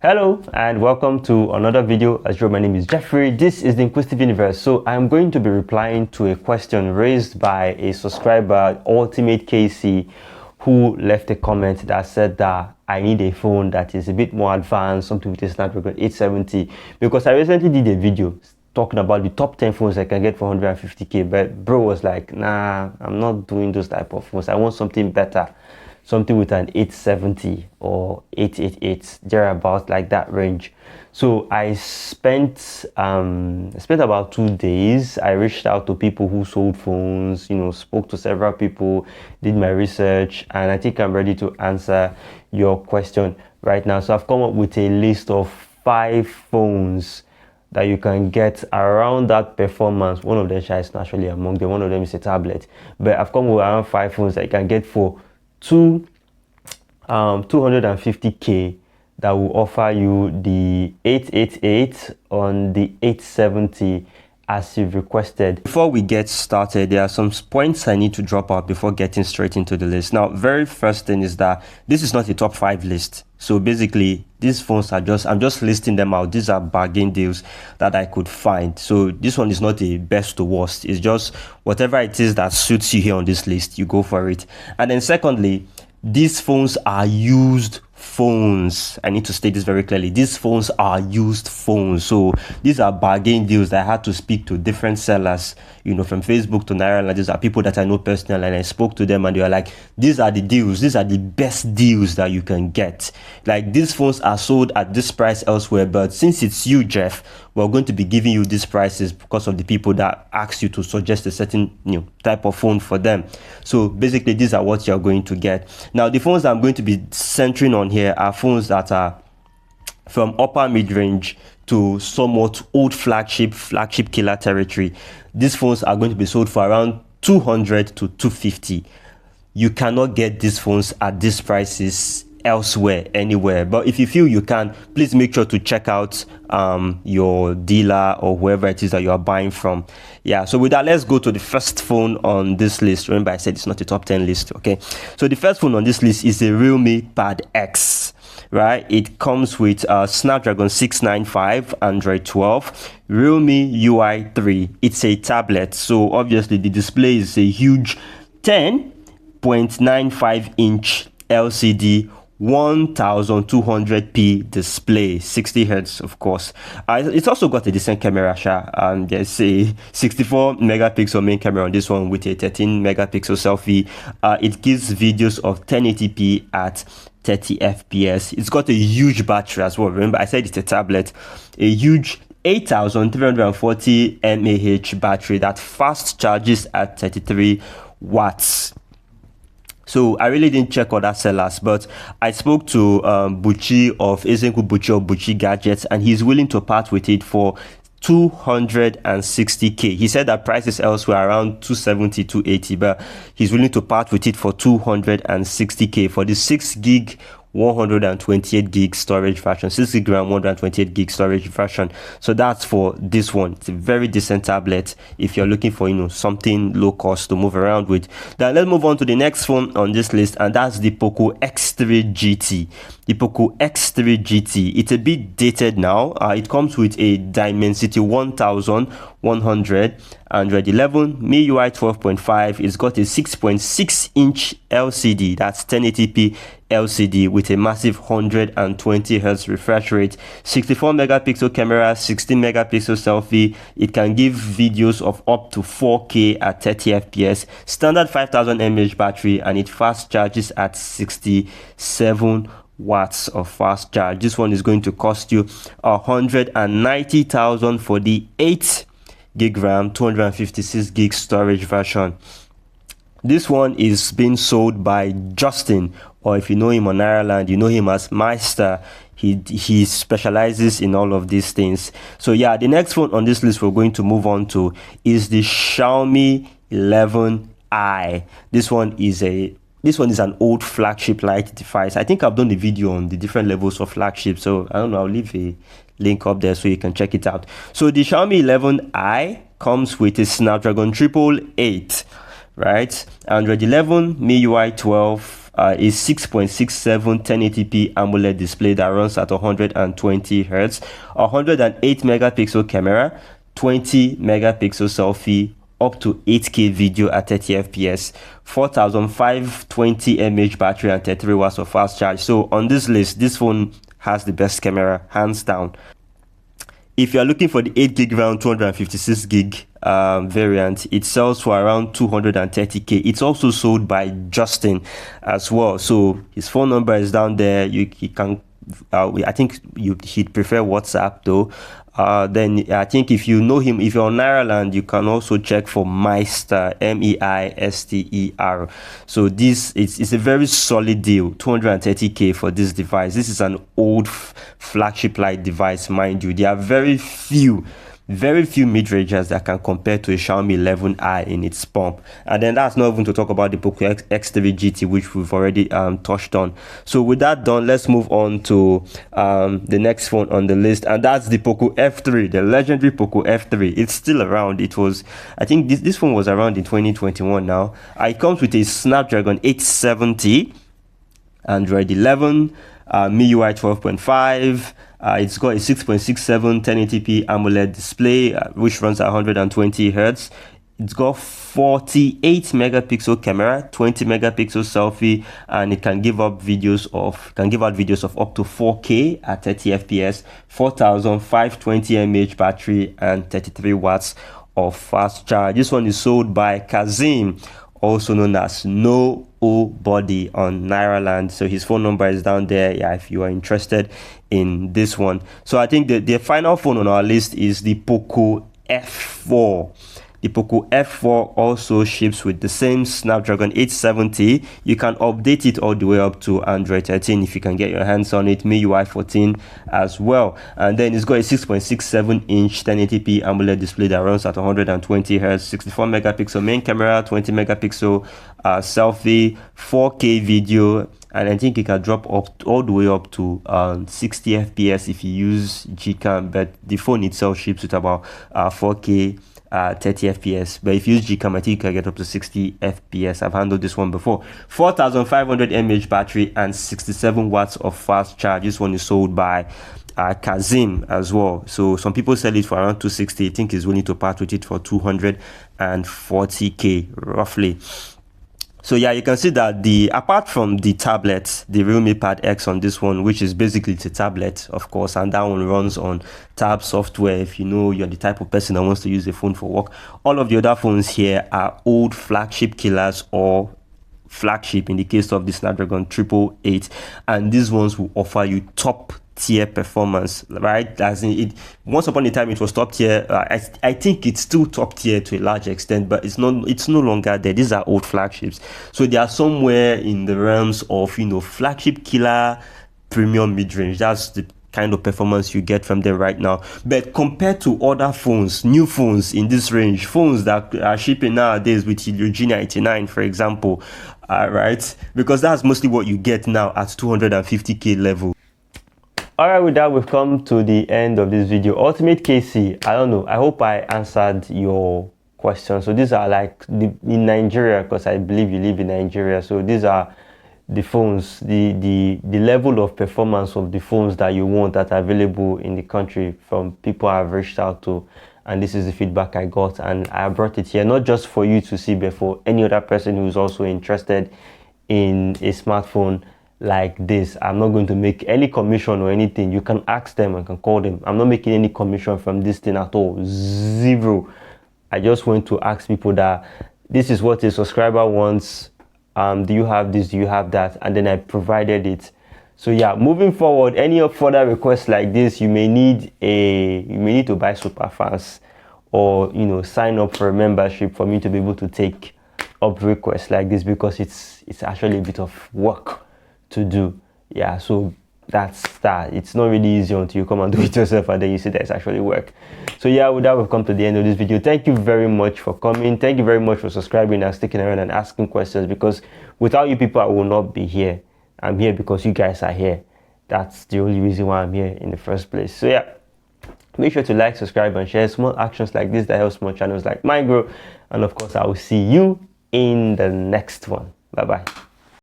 Hello and welcome to another video. As you know, my name is Jeffrey. This is the Inquisitive Universe. So I'm going to be replying to a question raised by a subscriber, Ultimate KC, who left a comment that said that I need a phone that is a bit more advanced, something with a Snapdragon 870, because I recently did a video talking about the top 10 phones I can get for 150k, but bro was like, nah, I'm not doing those type of phones. I want something better, something with an 870 or 888, thereabouts, like that range. So I spent about 2 days. I reached out to people who sold phones, spoke to several people, did my research, and I think I'm ready to answer your question right now. So I've come up with a list of 5 phones that you can get around that performance. One of them is naturally among them. One of them is a tablet, but I've come with around 5 phones that you can get for 250k that will offer you the 888 on the 870 as you've requested. Before we get started, there are some points I need to drop out before getting straight into the list. Now, very first thing is that this is not a top 5 list. So basically, these phones are I'm just listing them out. These are bargain deals that I could find. So this one is not a best to worst. It's just whatever it is that suits you here on this list, you go for it. And then secondly, these phones are used phones. I need to state this very clearly. These phones are used phones. So these are bargain deals that I had to speak to different sellers, from Facebook to Naira. And these are people that I know personally, and I spoke to them and they were like, these are the deals. These are the best deals that you can get. Like, these phones are sold at this price elsewhere, but since it's you, Jeff, we're going to be giving you these prices because of the people that asked you to suggest a certain type of phone for them. So basically, these are what you're going to get. Now, the phones I'm going to be centering on here are phones that are from upper mid-range to somewhat old flagship killer territory. These phones are going to be sold for around 200 to 250. You cannot get these phones at these prices elsewhere, anywhere. But if you feel you can, please make sure to check out your dealer or whoever it is that you are buying from. Yeah, so with that, let's go to the first phone on this list. Remember, I said it's not a top 10 list. Okay, so the first phone on this list is a Realme Pad X. Right, it comes with Snapdragon 695, Android 12, Realme UI 3. It's a tablet, so obviously the display is a huge 10.95 inch LCD, 1200p display, 60 hertz, of course. It's also got a decent camera. There's a 64 megapixel main camera on this one with a 13 megapixel selfie. It gives videos of 1080p at 30 fps. It's got a huge battery as well. Remember, I said it's a tablet. A huge 8340 mAh battery that fast charges at 33 watts. So I really didn't check other sellers, but I spoke to Buchi of Ezenku Buchi of Buchi Gadgets, and he's willing to part with it for 260k. He said that prices elsewhere around 270, 280, but he's willing to part with it for 260k for the 6 gig 128 gig storage version, 60 gram 128 gig storage version. So that's for this one. It's a very decent tablet if you're looking for something low cost to move around with. Then let's move on to the next phone on this list, and that's the Poco X3 GT. The Poco X3 GT, it's a bit dated now. It comes with a Dimensity 1100, Android 11, MIUI 12.5. It's got a 6.6 inch LCD, that's 1080p LCD with a massive 120 Hz refresh rate, 64 megapixel camera, 16 megapixel selfie. It can give videos of up to 4K at 30 fps, standard 5000 mAh battery, and it fast charges at 67 watts of fast charge. This one is going to cost you 190,000 for the 8 gig RAM, 256 gig storage version. This one is being sold by Justin, or if you know him on Ireland, you know him as Meister. He specializes in all of these things. So yeah, the next phone on this list we're going to move on to is the Xiaomi 11i. This one is an old flagship light device. I think I've done a video on the different levels of flagship, so I don't know, I'll leave a link up there so you can check it out. So the Xiaomi 11i comes with a Snapdragon 888, right? Android 11, MIUI 12, a 6.67 1080p AMOLED display that runs at 120 Hz, 108 megapixel camera, 20 megapixel selfie, up to 8K video at 30 FPS, 4520 mAh battery, and 33 watts of fast charge. So on this list, this phone has the best camera, hands down. If you're looking for the 8GB RAM 256GB variant, it sells for around 230K. It's also sold by Justin as well. So his phone number is down there. You can, I think he'd prefer WhatsApp though. Then I think if you know him, if you're on Naira land, you can also check for Meister, Meister. So this it's a very solid deal, 230K for this device. This is an old flagship light device, mind you. There are very few mid-rangers that can compare to a Xiaomi 11i in its pump. And then that's not even to talk about the Poco X3 GT, which we've already touched on. So with that done, let's move on to the next phone on the list, and that's the Poco F3, the legendary Poco F3. It's still around. It was, I think this phone was around in 2021 now. It comes with a Snapdragon 870, Android 11, MIUI 12.5. It's got a 6.67 1080p AMOLED display, which runs at 120 Hz. It's got 48 megapixel camera, 20 megapixel selfie, and it can give out videos of up to 4K at 30 FPS, 4520 mAh battery, and 33 watts of fast charge. This one is sold by Kazim, also known as Nobody on Naira land. So his phone number is down there, yeah, if you are interested in this one. So I think the final phone on our list is the Poco F4. The Poco F4 also ships with the same Snapdragon 870. You can update it all the way up to Android 13 if you can get your hands on it, MIUI 14 as well. And then it's got a 6.67 inch 1080p AMOLED display that runs at 120 Hz, 64 megapixel main camera, 20 megapixel selfie, 4K video, and I think it can drop up all the way up to 60 FPS if you use Gcam, but the phone itself ships with about 4K 30 FPS, but if you use Gcam, I think you can get up to 60 FPS. I've handled this one before. 4500 mAh battery and 67 watts of fast charge. This one is sold by Kazim as well. So some people sell it for around 260. I think he's willing to part with it for 240K roughly. So yeah, you can see that apart from the tablet, the Realme Pad X on this one, which is basically it's a tablet, of course, and that one runs on tab software. If you know you're the type of person that wants to use a phone for work, all of the other phones here are old flagship killers or flagship in the case of the Snapdragon 888, and these ones will offer you top tier performance, right? As in, it once upon a time it was top tier. I think it's still top tier to a large extent, but it's no longer there. These are old flagships, so they are somewhere in the realms of, you know, flagship killer premium mid-range. That's the kind of performance you get from them right now. But compared to other phones, new phones in this range, phones that are shipping nowadays with Jumia 89, for example, right, because that's mostly what you get now at 250K level. Alright, with that, we've come to the end of this video. Ultimate KC, I don't know, I hope I answered your questions. So these are like in Nigeria, because I believe you live in Nigeria. So these are the phones, the level of performance of the phones that you want that are available in the country from people I've reached out to. And this is the feedback I got, and I brought it here not just for you to see, but for any other person who's also interested in a smartphone like this. I'm not going to make any commission or anything. You can ask them and can call them. I'm not making any commission from this thing at all. Zero. I just want to ask people that this is what a subscriber wants. Do you have this? Do you have that? And then I provided it. So yeah, moving forward, any further requests like this, you may need to buy Superfans, or, you know, sign up for a membership for me to be able to take up requests like this, because it's actually a bit of work to do. Yeah, so that's that. It's not really easy until you come and do it yourself and then you see that it's actually work. So yeah, with that, we've come to the end of this video. Thank you very much for coming. Thank you very much for subscribing and sticking around and asking questions, because without you people, I will not be here. I'm here because you guys are here. That's the only reason why I'm here in the first place. So yeah, make sure to like, subscribe, and share small actions like this that help small channels like mine grow. And of course, I will see you in the next one. Bye bye.